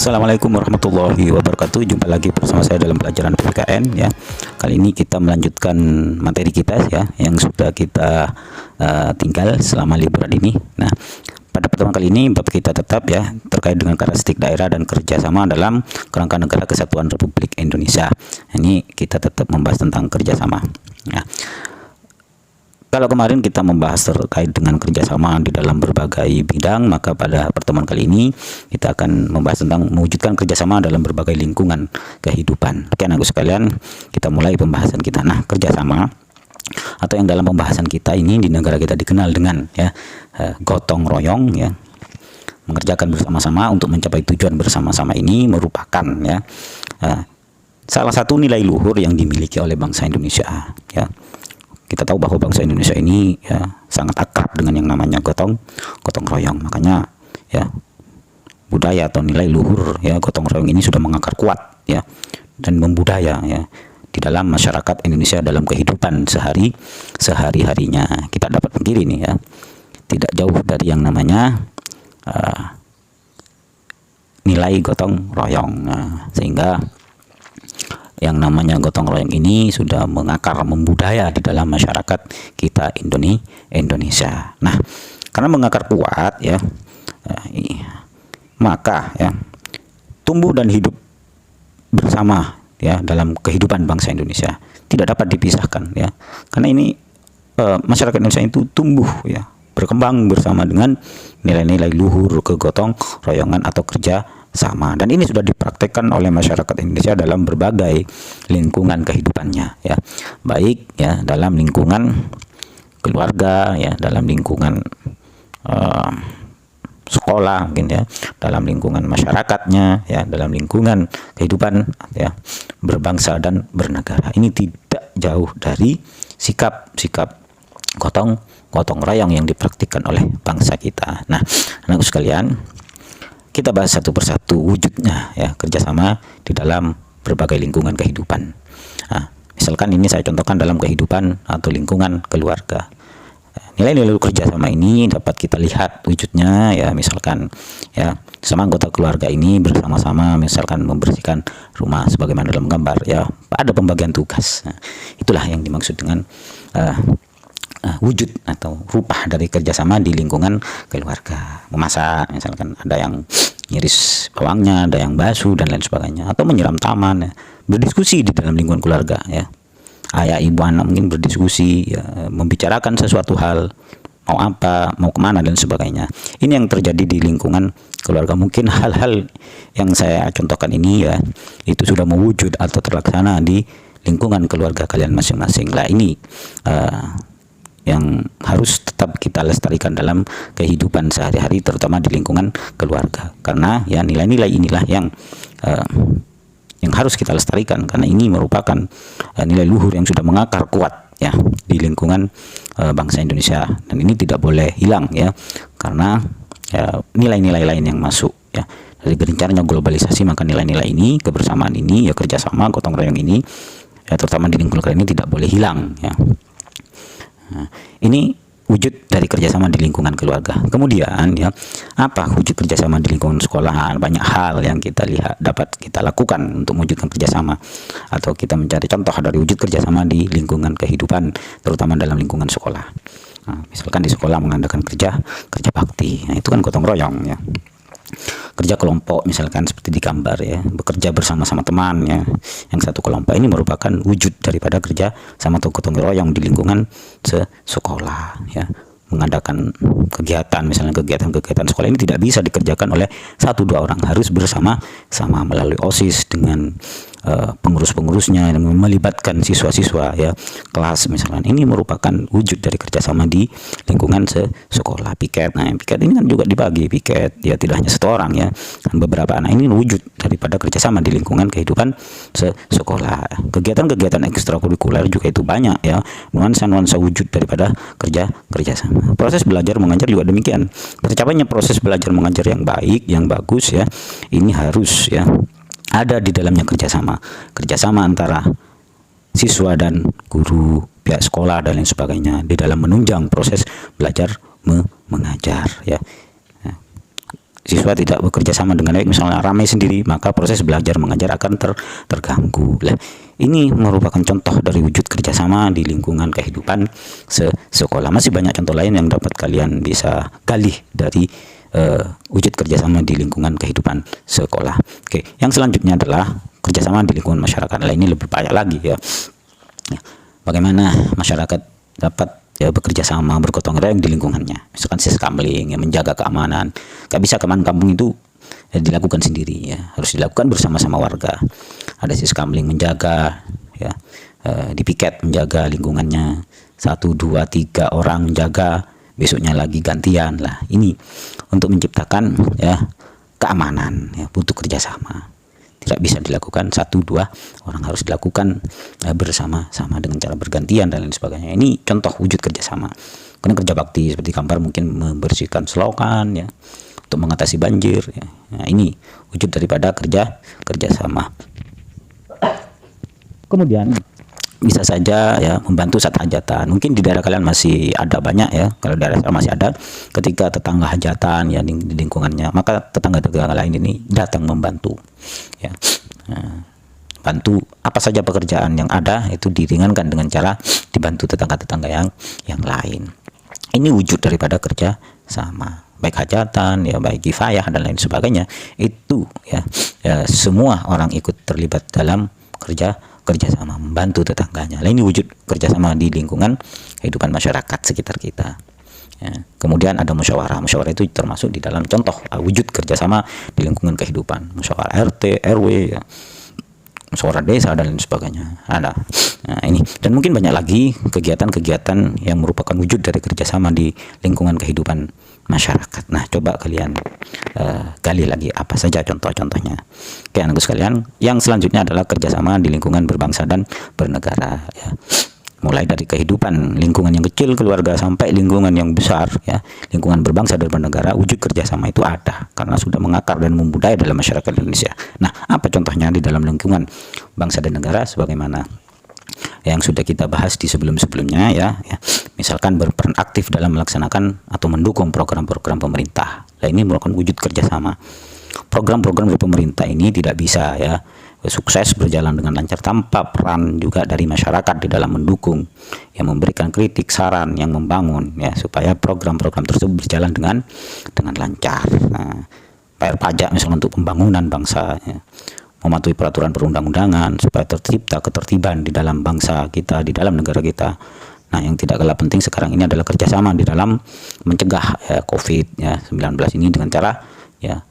Assalamualaikum warahmatullahi wabarakatuh. Jumpa lagi bersama saya dalam pelajaran PPKN ya. Kali ini kita melanjutkan materi kita ya yang sudah kita tinggal selama liburan ini. Nah, pada pertemuan kali ini bab kita tetap ya terkait dengan karakteristik daerah dan kerjasama dalam Kerangka Negara Kesatuan Republik Indonesia. Ini kita tetap membahas tentang kerjasama. Ya. Kalau kemarin kita membahas terkait dengan kerjasama di dalam berbagai bidang, maka pada pertemuan kali ini kita akan membahas tentang mewujudkan kerjasama dalam berbagai lingkungan kehidupan. Oke, anak sekalian, kita mulai pembahasan kita. Nah, kerjasama atau yang dalam pembahasan kita ini di negara kita dikenal dengan ya gotong royong ya, mengerjakan bersama-sama untuk mencapai tujuan bersama-sama ini merupakan ya salah satu nilai luhur yang dimiliki oleh bangsa Indonesia ya. Kita tahu bahwa bangsa Indonesia ini ya sangat akrab dengan yang namanya gotong royong. Makanya ya budaya atau nilai luhur ya gotong royong ini sudah mengakar kuat ya dan membudaya ya di dalam masyarakat Indonesia dalam kehidupan sehari-harinya. Kita dapat mengkiri nih ya, tidak jauh dari yang namanya nilai gotong royong. Nah, sehingga yang namanya gotong royong ini sudah mengakar membudaya di dalam masyarakat kita Indonesia. Nah, karena mengakar kuat ya, maka ya tumbuh dan hidup bersama ya dalam kehidupan bangsa Indonesia tidak dapat dipisahkan ya. Karena ini masyarakat Indonesia itu tumbuh ya, berkembang bersama dengan nilai-nilai luhur kegotong royongan atau kerja sama, dan ini sudah dipraktekkan oleh masyarakat Indonesia dalam berbagai lingkungan kehidupannya ya, baik ya dalam lingkungan keluarga ya, dalam lingkungan sekolah mungkin ya, dalam lingkungan masyarakatnya ya, dalam lingkungan kehidupan ya berbangsa dan bernegara. Ini tidak jauh dari sikap gotong royong yang dipraktikkan oleh bangsa kita. Nah, anakku sekalian, kita bahas satu persatu wujudnya ya kerjasama di dalam berbagai lingkungan kehidupan. Nah, misalkan ini saya contohkan dalam kehidupan atau lingkungan keluarga. Nilai-nilai kerjasama ini dapat kita lihat wujudnya ya, misalkan ya sama anggota keluarga ini bersama-sama misalkan membersihkan rumah sebagaimana dalam gambar ya, ada pembagian tugas. Nah, itulah yang dimaksud dengan wujud atau rupa dari kerjasama di lingkungan keluarga. Memasak misalkan ada yang ngiris bawangnya, ada yang basuh dan lain sebagainya, atau menyiram taman ya. Berdiskusi di dalam lingkungan keluarga ya, ayah ibu anak mungkin berdiskusi ya, membicarakan sesuatu hal, mau apa, mau kemana dan sebagainya. Ini yang terjadi di lingkungan keluarga. Mungkin hal-hal yang saya contohkan ini ya itu sudah mewujud atau terlaksana di lingkungan keluarga kalian masing-masing. Lah ini yang harus tetap kita lestarikan dalam kehidupan sehari-hari, terutama di lingkungan keluarga, karena ya nilai-nilai inilah yang harus kita lestarikan, karena ini merupakan nilai luhur yang sudah mengakar kuat ya di lingkungan bangsa Indonesia, dan ini tidak boleh hilang ya, karena nilai-nilai lain yang masuk ya dari gencarnya globalisasi, maka nilai-nilai ini, kebersamaan ini ya, kerjasama gotong royong ini ya, terutama di lingkungan ini tidak boleh hilang ya. Nah, ini wujud dari kerjasama di lingkungan keluarga. Kemudian ya, apa wujud kerjasama di lingkungan sekolah? Banyak hal yang kita lihat dapat kita lakukan untuk mewujudkan kerjasama, atau kita mencari contoh dari wujud kerjasama di lingkungan kehidupan, terutama dalam lingkungan sekolah. Nah, misalkan di sekolah mengadakan kerja bakti, nah, itu kan gotong royong ya. Kerja kelompok misalkan seperti di gambar ya, bekerja bersama-sama teman ya, yang satu kelompok, ini merupakan wujud daripada kerja sama atau gotong royong di lingkungan sekolah ya. Mengadakan kegiatan, misalnya kegiatan sekolah ini tidak bisa dikerjakan oleh 1-2 orang, harus bersama-sama melalui OSIS dengan pengurus-pengurusnya, yang melibatkan siswa-siswa ya, kelas misalkan. Ini merupakan wujud dari kerjasama di lingkungan sekolah. Piket, nah piket ini kan juga dibagi, piket ya tidak hanya 1 orang ya, dan beberapa anak. Ini wujud daripada kerjasama di lingkungan kehidupan sekolah. Kegiatan-kegiatan ekstrakurikuler juga itu banyak ya, nuansa-nuansa wujud daripada kerjasama. Proses belajar mengajar juga demikian. Tercapainya proses belajar mengajar yang baik, yang bagus ya, ini harus ya ada di dalamnya kerjasama antara siswa dan guru, pihak sekolah dan lain sebagainya di dalam menunjang proses belajar mengajar ya. siswa tidak bekerja sama dengan baik, misalnya ramai sendiri, maka proses belajar mengajar akan terganggu. Ini merupakan contoh dari wujud kerjasama di lingkungan kehidupan sekolah. Masih banyak contoh lain yang dapat kalian bisa gali dari wujud kerjasama di lingkungan kehidupan sekolah. Oke, yang selanjutnya adalah kerjasama di lingkungan masyarakat. Ini lebih banyak lagi ya. Bagaimana masyarakat dapat bekerja sama, bergotong royong di lingkungannya. Misalkan siskamling, menjaga keamanan. Gak bisa keamanan kampung itu dilakukan sendiri ya, harus dilakukan bersama-sama warga. Ada siskamling menjaga ya, dipiket menjaga lingkungannya, 1, 2, 3 orang menjaga, besoknya lagi gantian lah. Ini untuk menciptakan ya keamanan ya, butuh kerjasama. Tidak bisa dilakukan 1, 2 orang, harus dilakukan bersama-sama dengan cara bergantian dan lain sebagainya. Ini contoh wujud kerjasama. Karena kerja bakti seperti Kampar mungkin membersihkan selokan ya, untuk mengatasi banjir ya. Nah, ini wujud daripada kerjasama. Kemudian bisa saja ya membantu saat hajatan. Mungkin di daerah kalian masih ada banyak ya. Kalau daerah saya masih ada, ketika tetangga hajatan ya di lingkungannya, maka tetangga-tetangga lain ini datang membantu ya. Nah, bantu apa saja pekerjaan yang ada itu diringankan dengan cara dibantu tetangga-tetangga yang lain. Ini wujud daripada kerja sama, baik hajatan ya, baik kifayah dan lain sebagainya. Itu ya, semua orang ikut terlibat dalam kerjasama membantu tetangganya. Ini wujud kerjasama di lingkungan kehidupan masyarakat sekitar kita ya. Kemudian ada musyawarah. Musyawarah itu termasuk di dalam contoh wujud kerjasama di lingkungan kehidupan. Musyawarah RT, RW ya, musyawarah desa dan lain sebagainya ada. Nah, ini dan mungkin banyak lagi kegiatan-kegiatan yang merupakan wujud dari kerjasama di lingkungan kehidupan masyarakat. Nah, coba kalian gali lagi apa saja contoh-contohnya. Oke, anakku sekalian, yang selanjutnya adalah kerjasama di lingkungan berbangsa dan bernegara ya. Mulai dari kehidupan lingkungan yang kecil keluarga sampai lingkungan yang besar ya, lingkungan berbangsa dan bernegara, wujud kerjasama itu ada karena sudah mengakar dan membudaya dalam masyarakat Indonesia. Nah, apa contohnya di dalam lingkungan bangsa dan negara sebagaimana yang sudah kita bahas di sebelum-sebelumnya ya. Misalkan berperan aktif dalam melaksanakan atau mendukung program-program pemerintah. Nah, ini merupakan wujud kerjasama. Program-program dari pemerintah ini tidak bisa ya sukses berjalan dengan lancar tanpa peran juga dari masyarakat di dalam mendukung, yang memberikan kritik, saran, yang membangun ya, supaya program-program tersebut berjalan dengan lancar. Nah, bayar pajak misalnya untuk pembangunan bangsa ya, mematuhi peraturan perundang-undangan supaya tercipta ketertiban di dalam bangsa kita, di dalam negara kita. Nah, yang tidak kalah penting sekarang ini adalah kerjasama di dalam mencegah ya, COVID-19 ini dengan cara ya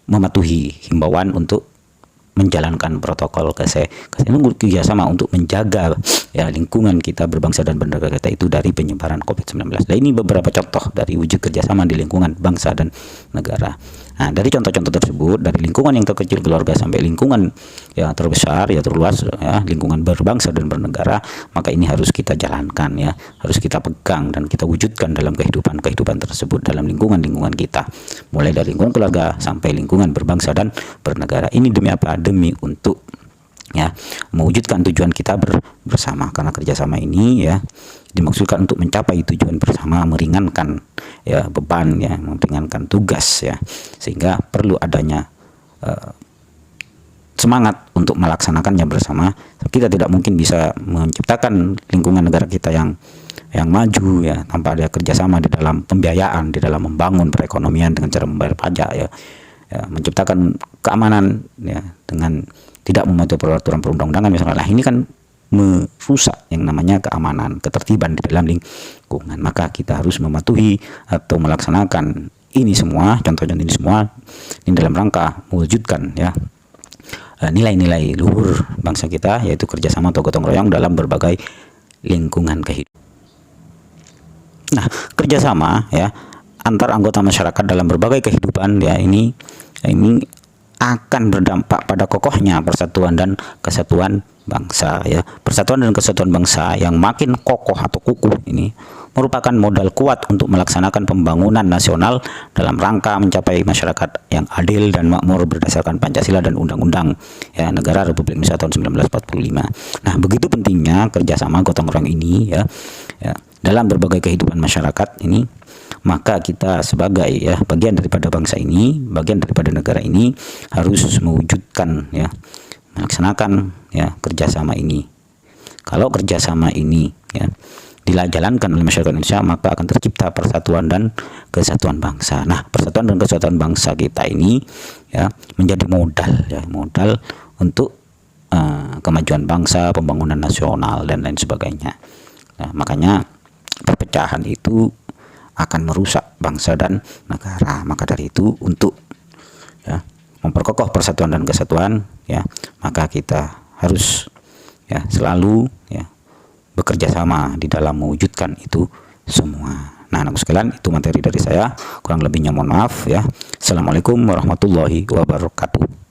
mematuhi himbauan untuk menjalankan protokol kesehatan, kerjasama untuk menjaga ya lingkungan kita berbangsa dan bernegara kita itu dari penyebaran COVID-19. Nah, ini beberapa contoh dari wujud kerjasama di lingkungan bangsa dan negara. Nah, dari contoh-contoh tersebut, dari lingkungan yang terkecil keluarga sampai lingkungan yang terbesar ya, terluas ya, lingkungan berbangsa dan bernegara, maka ini harus kita jalankan ya, harus kita pegang dan kita wujudkan dalam kehidupan tersebut, dalam lingkungan kita, mulai dari lingkungan keluarga sampai lingkungan berbangsa dan bernegara. Ini demi apa? Demi untuk ya mewujudkan tujuan kita bersama, karena kerjasama ini ya dimaksudkan untuk mencapai tujuan bersama, meringankan ya beban ya, meringankan tugas ya, sehingga perlu adanya semangat untuk melaksanakannya bersama. Kita tidak mungkin bisa menciptakan lingkungan negara kita yang maju ya tanpa ada kerjasama di dalam pembiayaan, di dalam membangun perekonomian dengan cara membayar pajak ya, menciptakan keamanan ya dengan tidak mematuhi peraturan perundang-undangan misalnya. Nah, ini kan merusak yang namanya keamanan, ketertiban di dalam lingkungan. Maka kita harus mematuhi atau melaksanakan ini semua, contoh-contoh ini semua ini dalam rangka mewujudkan ya nilai-nilai luhur bangsa kita, yaitu kerjasama atau gotong royong dalam berbagai lingkungan kehidupan. Nah, kerjasama ya antar anggota masyarakat dalam berbagai kehidupan ya, ini akan berdampak pada kokohnya persatuan dan kesatuan bangsa ya. Persatuan dan kesatuan bangsa yang makin kokoh atau kukuh ini merupakan modal kuat untuk melaksanakan pembangunan nasional dalam rangka mencapai masyarakat yang adil dan makmur berdasarkan Pancasila dan Undang-Undang ya Negara Republik Indonesia tahun 1945. Nah, begitu pentingnya kerjasama gotong royong ini ya dalam berbagai kehidupan masyarakat ini maka kita sebagai ya bagian daripada bangsa ini, bagian daripada negara ini harus mewujudkan ya, melaksanakan ya kerjasama ini. Kalau kerjasama ini ya dijalankan oleh masyarakat Indonesia, maka akan tercipta persatuan dan kesatuan bangsa. Nah, persatuan dan kesatuan bangsa kita ini ya menjadi modal untuk kemajuan bangsa, pembangunan nasional dan lain sebagainya. Nah, makanya perpecahan itu akan merusak bangsa dan negara. Maka dari itu untuk ya memperkokoh persatuan dan kesatuan ya, maka kita harus ya selalu ya bekerja sama di dalam mewujudkan itu semua. Nah, anak sekalian, itu materi dari saya. Kurang lebihnya mohon maaf ya. Assalamualaikum warahmatullahi wabarakatuh.